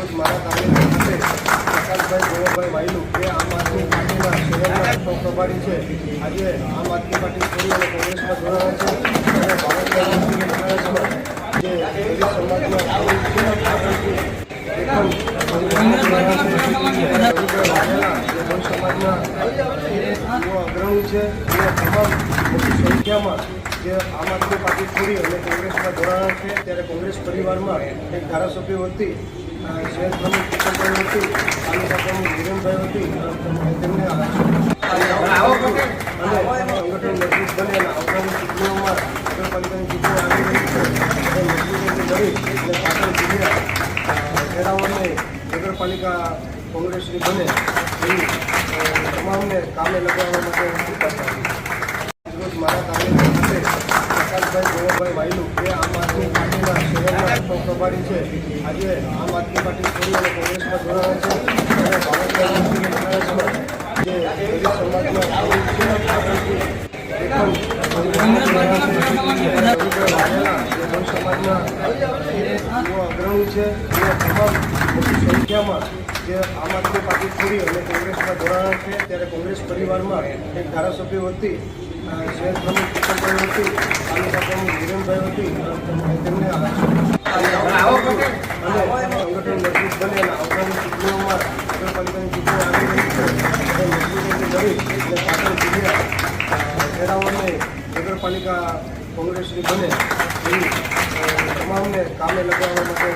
આજરોજ મારા તાલુકા ખાતે પ્રકાશભાઈ ગોવરભાઈ વાયલુ જે આમ આદમી પાર્ટીના શહેરના પ્રભારી છે, આજે આમ આદમી પાર્ટી છોડી અને કોંગ્રેસમાં જોડાયા છે અને ભારતના કોંગ્રેસમાં જે સમાજના સમાજના અગ્રણી છે એ તમામ મોટી સંખ્યામાં જે આમ આદમી પાર્ટી છોડી અને કોંગ્રેસમાં જોડાયા છે, ત્યારે કોંગ્રેસ પરિવારમાં એક ધારાસભ્ય હતી, શહેર પ્રમુખ કિશનભાઈ હતી, તાલુકા પ્રમુખ વિરેનભાઈ હતી, તેમને સંગઠન મજબૂત બને અને આવનારી ચૂંટણીઓમાં નગરપાલિકાની ચૂંટણી આવી રહી છે તે મજબૂતીથી લડી અને પાટણ જિલ્લા ખેડાઓને નગરપાલિકા કોંગ્રેસની બને એવી તમામને કામે લગાવવા માટે આજરોજ મારા તાલુકા ખાતે પ્રકાશભાઈ ગોવરભાઈ વાયલુ જે આમ આદમી પાર્ટીના શહેરના પ્રભારી છે, આજે આમ આદમી પાર્ટી છોડી અને કોંગ્રેસમાં જોડાયા છે અને ભારતના કોંગ્રેસમાં જે સમાજના સમાજના અગ્રણી છે એ તમામ મોટી સંખ્યામાં જે આમ આદમી પાર્ટી છોડી અને કોંગ્રેસમાં જોડાયા છે, ત્યારે કોંગ્રેસ પરિવારમાં એક ધારાસભ્ય હતી, શહેર પ્રમુખ કિશનભાઈ હતી, તાલુકા પ્રમુખ વિરેનભાઈ હતી, તેમને સંગઠન મજબૂત બને અને આવનારી ચૂંટણીઓમાં નગરપાલિકાની ચૂંટણી આવી રહી છે તે મજબૂતીથી લડી અને પાટણ જિલ્લા ખેડાઓને નગરપાલિકા કોંગ્રેસની બને એવી તમામને કામે લગાવવા માટે